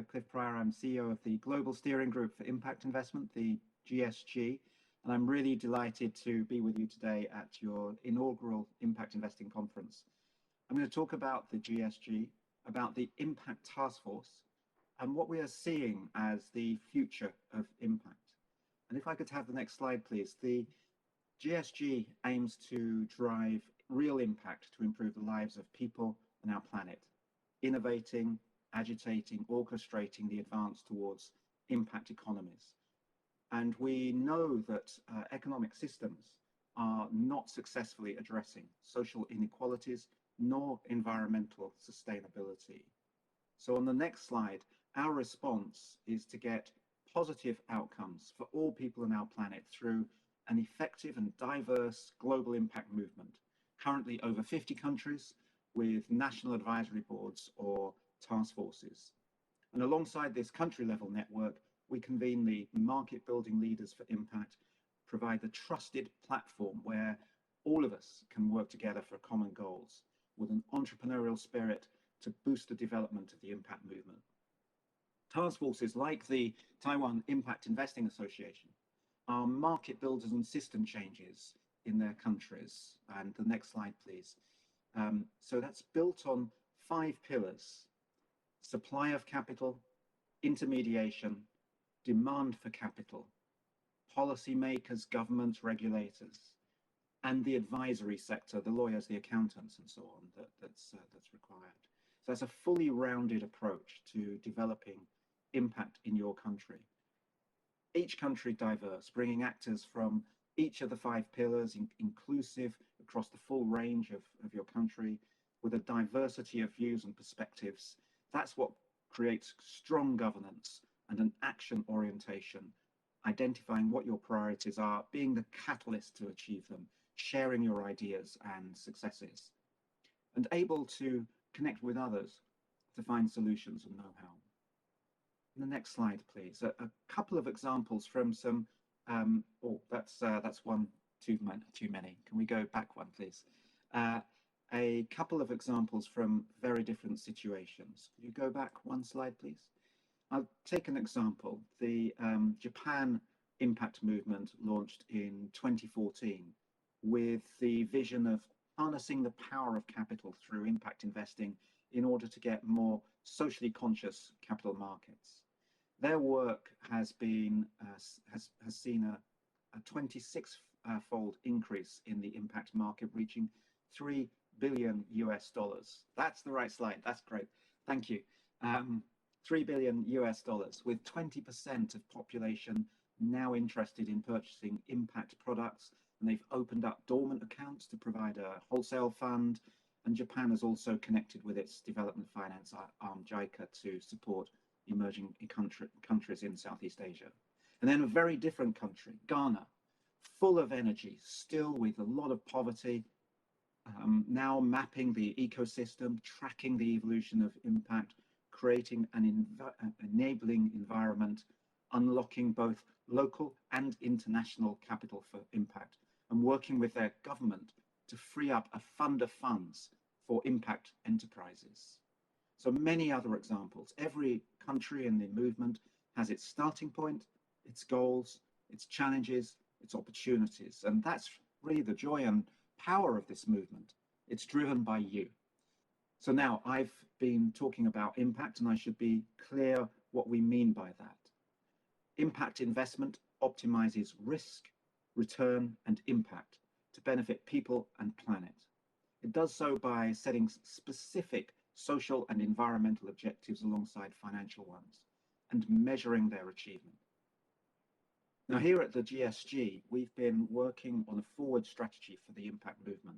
Cliff Prior. I'm CEO of the Global Steering Group for Impact Investment, the GSG, and I'm really delighted to be with you today at your inaugural Impact Investing Conference. I'm going to talk about the GSG, about the Impact Task Force, and what we are seeing as the future of impact. And if I could have the next slide, please. The GSG aims to drive real impact to improve the lives of people and our planet, innovating, agitating, orchestrating the advance towards impact economies. And we know that economic systems are not successfully addressing social inequalities nor environmental sustainability. So on the next slide, our response is to get positive outcomes for all people on our planet through an effective and diverse global impact movement, currently over 50 countries with national advisory boards or task forces. And alongside this country level network, we convene the market building leaders for impact, provide the trusted platform where all of us can work together for common goals with an entrepreneurial spirit to boost the development of the impact movement. Task forces like the Taiwan Impact Investing Association are market builders and system changes in their countries. And the next slide, please. So that's built on 5 pillars: supply of capital, intermediation, demand for capital, policymakers, governments, regulators, and the advisory sector, the lawyers, the accountants, and so on, that's required. So that's a fully rounded approach to developing impact in your country. Each country diverse, bringing actors from each of the 5 pillars, inclusive across the full range of your country, with a diversity of views and perspectives. That's what creates strong governance and an action orientation, identifying what your priorities are, being the catalyst to achieve them, sharing your ideas and successes, and able to connect with others to find solutions and know-how. The next slide, please. A couple of examples from some, that's one too many. Can we go back one, please? A couple of examples from very different situations. Could you go back one slide, please? I'll take an example. The Japan impact movement launched in 2014 with the vision of harnessing the power of capital through impact investing in order to get more socially conscious capital markets. Their work has been has seen a 26-fold increase in the impact market, reaching $3 billion US. That's the right slide. That's great. Thank you. $3 billion US, with 20% of population now interested in purchasing impact products, and they've opened up dormant accounts to provide a wholesale fund. And Japan has also connected with its development finance arm JICA to support emerging countries in Southeast Asia. And then a very different country, Ghana, full of energy, still with a lot of poverty, now mapping the ecosystem, tracking the evolution of impact, creating an enabling environment, unlocking both local and international capital for impact, and working with their government to free up a fund of funds for impact enterprises. So many other examples. Every country in the movement has its starting point, its goals, its challenges, its opportunities. And that's really the joy and power of this movement. It's driven by you. So now I've been talking about impact, and I should be clear what we mean by that. Impact investment optimizes risk, return, and impact to benefit people and planet. It does so by setting specific social and environmental objectives alongside financial ones and measuring their achievement. Now, here at the GSG, we've been working on a forward strategy for the impact movement,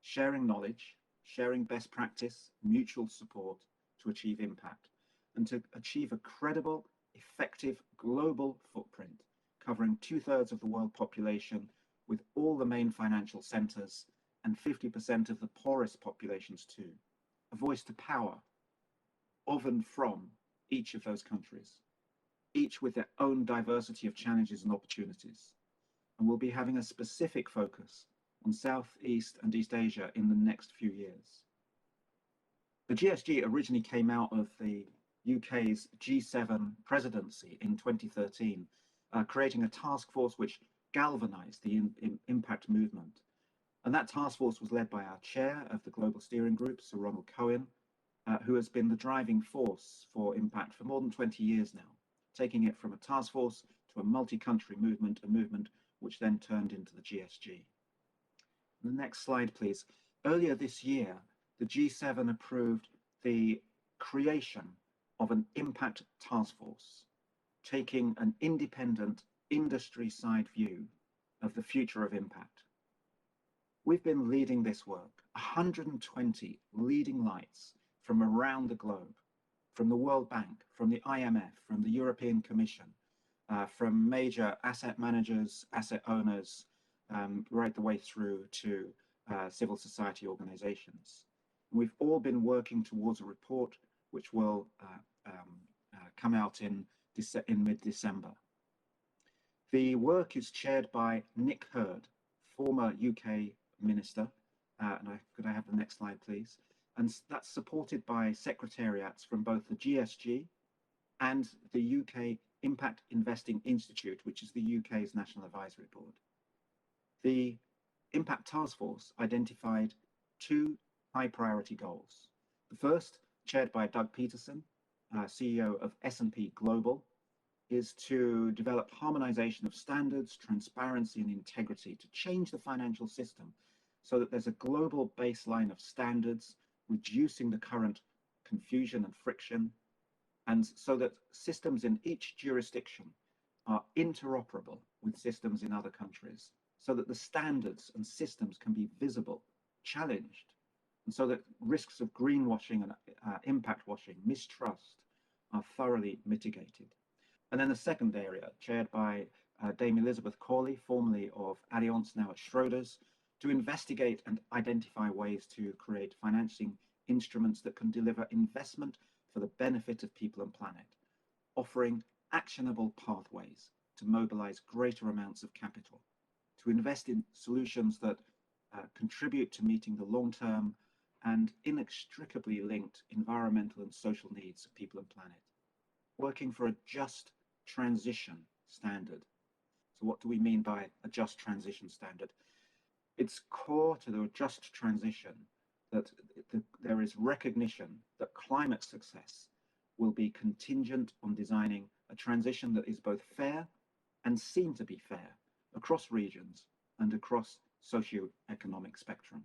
sharing knowledge, sharing best practice, mutual support to achieve impact, and to achieve a credible, effective global footprint covering 2/3 of the world population, with all the main financial centers and 50% of the poorest populations too. A voice to power of and from each of those countries, each with their own diversity of challenges and opportunities. And we'll be having a specific focus on Southeast and East Asia in the next few years. The GSG originally came out of the UK's G7 presidency in 2013, creating a task force which galvanized the impact movement. And that task force was led by our chair of the Global Steering Group, Sir Ronald Cohen, who has been the driving force for impact for more than 20 years now, taking it from a task force to a multi-country movement, a movement which then turned into the GSG. The next slide, please. Earlier this year, the G7 approved the creation of an impact task force, taking an independent industry-side view of the future of impact. We've been leading this work, 120 leading lights from around the globe, from the World Bank, from the IMF, from the European Commission, from major asset managers, asset owners, right the way through to civil society organizations. We've all been working towards a report which will come out in mid-December. The work is chaired by Nick Hurd, former UK Minister, could I have the next slide, please? And that's supported by secretariats from both the GSG and the UK Impact Investing Institute, which is the UK's National Advisory Board. The Impact Task Force identified two high priority goals. The first, chaired by Doug Peterson, CEO of S&P Global, is to develop harmonization of standards, transparency and integrity to change the financial system so that there's a global baseline of standards, reducing the current confusion and friction, and so that systems in each jurisdiction are interoperable with systems in other countries, so that the standards and systems can be visible, challenged, and so that risks of greenwashing and impact washing, mistrust, are thoroughly mitigated. And then the second area, chaired by Dame Elizabeth Corley, formerly of Allianz, now at Schroders, to investigate and identify ways to create financing instruments that can deliver investment for the benefit of people and planet, offering actionable pathways to mobilize greater amounts of capital, to invest in solutions that contribute to meeting the long-term and inextricably linked environmental and social needs of people and planet, working for a just transition standard. So what do we mean by a just transition standard? It's core to the just transition that there is recognition that climate success will be contingent on designing a transition that is both fair and seen to be fair across regions and across socio-economic spectrum.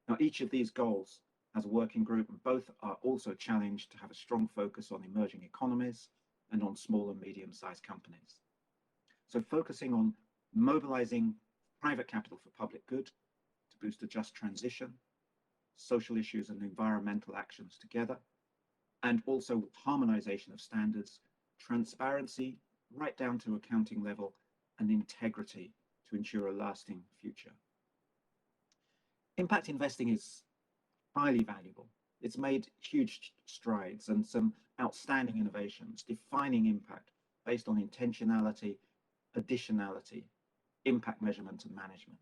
Now, each of these goals has a working group, and both are also challenged to have a strong focus on emerging economies and on small and medium-sized companies. So focusing on mobilizing private capital for public good to boost a just transition, social issues and environmental actions together, and also harmonization of standards, transparency right down to accounting level, and integrity to ensure a lasting future. Impact investing is highly valuable. It's made huge strides and some outstanding innovations, defining impact based on intentionality, additionality, impact measurement and management.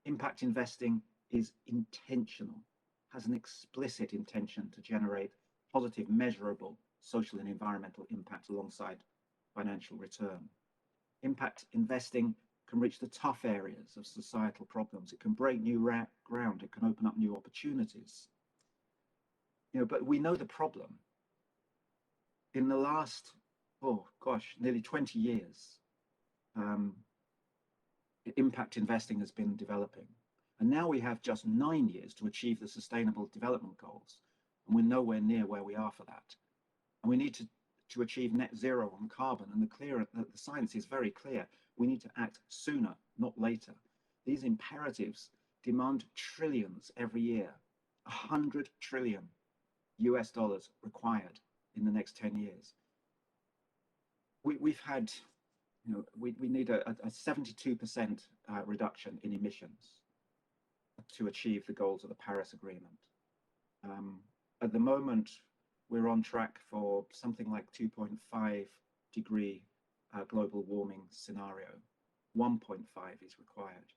Impact investing is intentional, has an explicit intention to generate positive, measurable social and environmental impact alongside financial return. Impact investing can reach the tough areas of societal problems. It can break new ground. It can open up new opportunities. But we know the problem. In the last, nearly 20 years, impact investing has been developing. And now we have just 9 years to achieve the Sustainable Development Goals. And we're nowhere near where we are for that. And we need to achieve net zero on carbon. And the science is very clear. We need to act sooner, not later. These imperatives demand trillions every year, 100 trillion US dollars required in the next 10 years. We've had, we need a 72% reduction in emissions to achieve the goals of the Paris Agreement. At the moment, we're on track for something like 2.5 degree global warming scenario. 1.5 is required.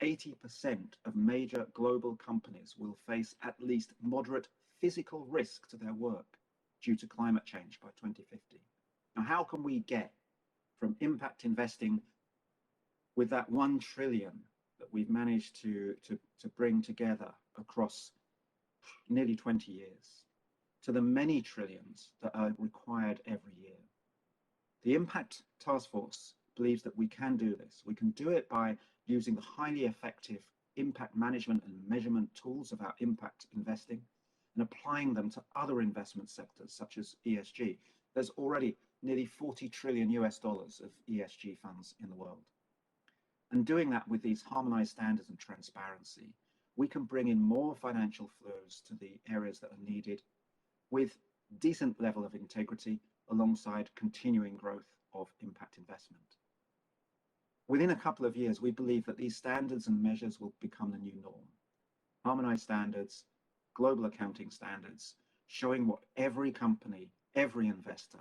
80% of major global companies will face at least moderate physical risk to their work due to climate change by 2050. Now, how can we get from impact investing with that 1 trillion that we've managed to bring together across nearly 20 years to the many trillions that are required every year? The Impact Task Force believes that we can do this. We can do it by using the highly effective impact management and measurement tools of our impact investing and applying them to other investment sectors such as ESG. There's already nearly 40 trillion US dollars of ESG funds in the world. And doing that with these harmonized standards and transparency, we can bring in more financial flows to the areas that are needed with decent level of integrity alongside continuing growth of impact investment. Within a couple of years, we believe that these standards and measures will become the new norm. Harmonized standards, global accounting standards, showing what every company, every investor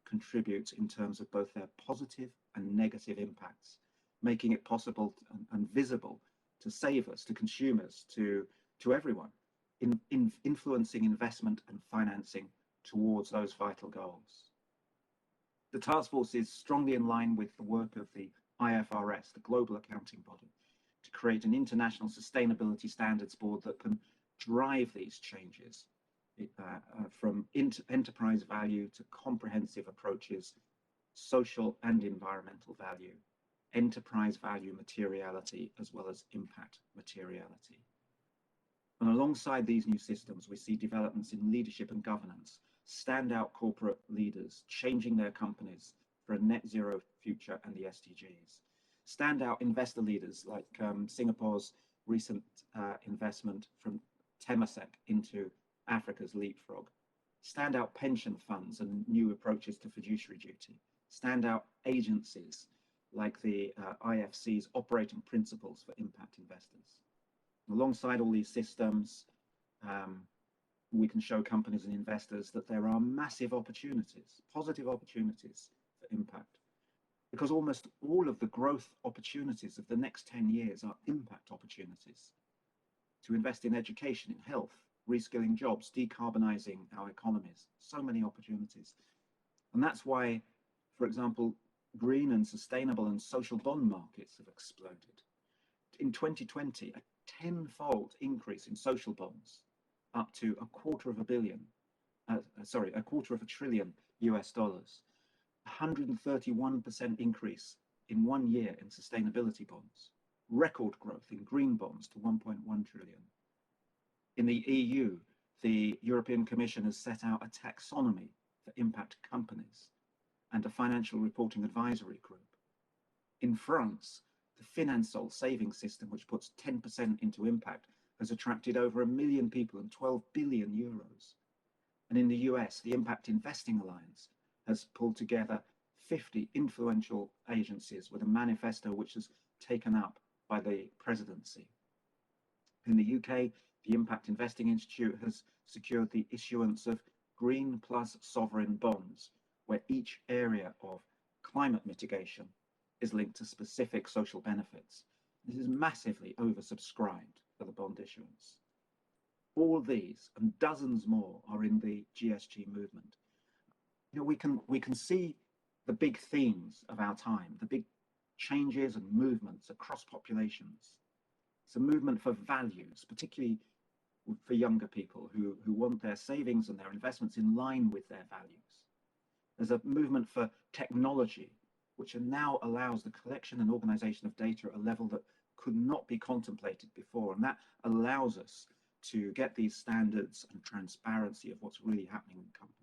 contributes in terms of both their positive and negative impacts, making it possible and visible to savers, to consumers, to everyone, in influencing investment and financing towards those vital goals. The task force is strongly in line with the work of the IFRS, the global accounting body, to create an international sustainability standards board that can drive these changes from enterprise value to comprehensive approaches, social and environmental value, enterprise value materiality, as well as impact materiality. And alongside these new systems, we see developments in leadership and governance, standout corporate leaders changing their companies for a net zero future and the SDGs. Standout investor leaders like Singapore's recent investment from Temasek into Africa's leapfrog. Standout pension funds and new approaches to fiduciary duty. Standout agencies like the IFC's operating principles for impact investors. Alongside all these systems, we can show companies and investors that there are massive opportunities, positive opportunities for impact, because almost all of the growth opportunities of the next 10 years are impact opportunities to invest in education, in health, reskilling jobs, decarbonizing our economies, so many opportunities. And that's why, for example, green and sustainable and social bond markets have exploded. In 2020, a tenfold increase in social bonds, up to a quarter of a trillion US dollars, 131% increase in 1 year in sustainability bonds, record growth in green bonds to 1.1 trillion. In the EU, the European Commission has set out a taxonomy for impact companies and a financial reporting advisory group. In France, the Finansol savings system, which puts 10% into impact, has attracted over 1 million people and 12 billion euros. And in the US, the Impact Investing Alliance has pulled together 50 influential agencies with a manifesto which is taken up by the presidency. In the UK, the Impact Investing Institute has secured the issuance of green plus sovereign bonds, where each area of climate mitigation is linked to specific social benefits. This is massively oversubscribed for the bond issuance. All these and dozens more are in the GSG movement. You know, we can see the big themes of our time, the big changes and movements across populations. It's a movement for values, particularly for younger people who want their savings and their investments in line with their values. There's a movement for technology, which now allows the collection and organization of data at a level that could not be contemplated before. And that allows us to get these standards and transparency of what's really happening in companies.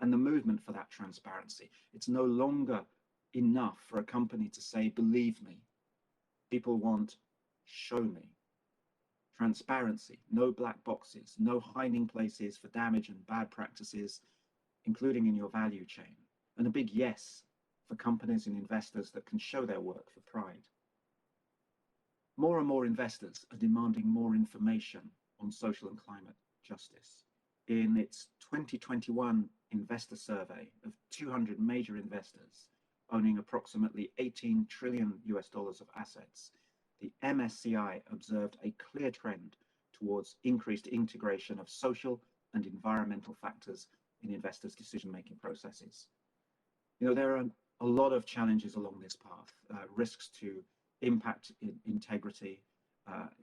And the movement for that transparency, it's no longer enough for a company to say, believe me. People want, show me. Transparency, no black boxes, no hiding places for damage and bad practices, including in your value chain. And a big yes for companies and investors that can show their work for pride. More and more investors are demanding more information on social and climate justice. In its 2021 investor survey of 200 major investors owning approximately 18 trillion US dollars of assets, the MSCI observed a clear trend towards increased integration of social and environmental factors in investors' decision-making processes. There are a lot of challenges along this path, risks to impact integrity,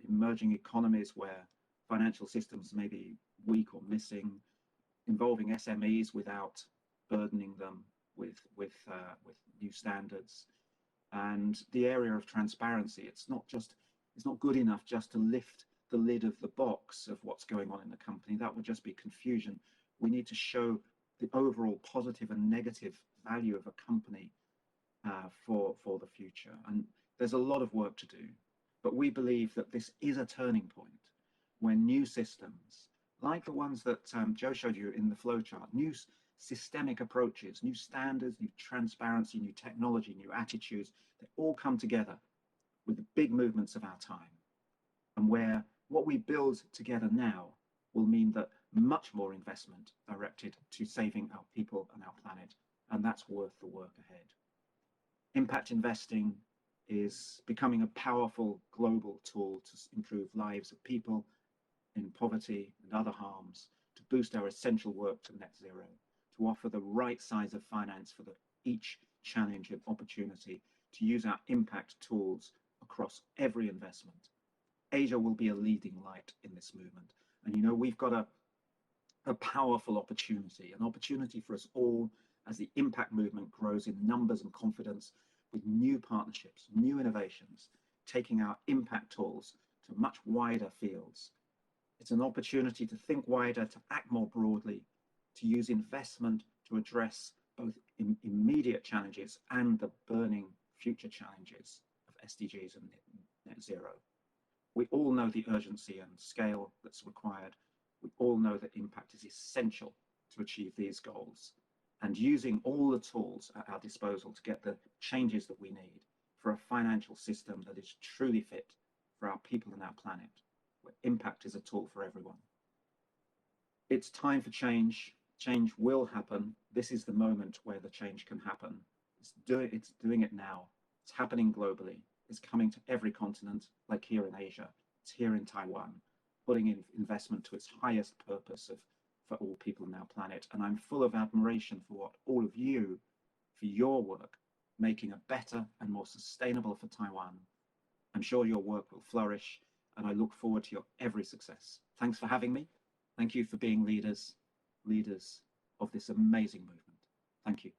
emerging economies where financial systems may be weak or missing, involving SMEs without burdening them with new standards, and the area of transparency. It's not good enough just to lift the lid of the box of what's going on in the company. That would just be confusion. We need to show the overall positive and negative value of a company for the future. And there's a lot of work to do, but we believe that this is a turning point when new systems, like the ones that Joe showed you in the flowchart, new systemic approaches, new standards, new transparency, new technology, new attitudes, they all come together with the big movements of our time, and where what we build together now will mean that much more investment directed to saving our people and our planet, and that's worth the work ahead. Impact investing is becoming a powerful global tool to improve lives of people in poverty and other harms, to boost our essential work to net zero, to offer the right size of finance for each challenge and opportunity, to use our impact tools across every investment. Asia will be a leading light in this movement. And we've got a powerful opportunity, an opportunity for us all as the impact movement grows in numbers and confidence, with new partnerships, new innovations, taking our impact tools to much wider fields. It's an opportunity to think wider, to act more broadly, to use investment to address both immediate challenges and the burning future challenges of SDGs and net zero. We all know the urgency and scale that's required. We all know that impact is essential to achieve these goals, and using all the tools at our disposal to get the changes that we need for a financial system that is truly fit for our people and our planet, where impact is a tool for everyone. It's time for change. Change will happen. This is the moment where the change can happen. It's doing it now. It's happening globally. It's coming to every continent, like here in Asia. It's here in Taiwan, putting in investment to its highest purpose for all people on our planet. And I'm full of admiration for what all of you, for your work, making a better and more sustainable for Taiwan. I'm sure your work will flourish, and I look forward to your every success. Thanks for having me. Thank you for being leaders of this amazing movement. Thank you.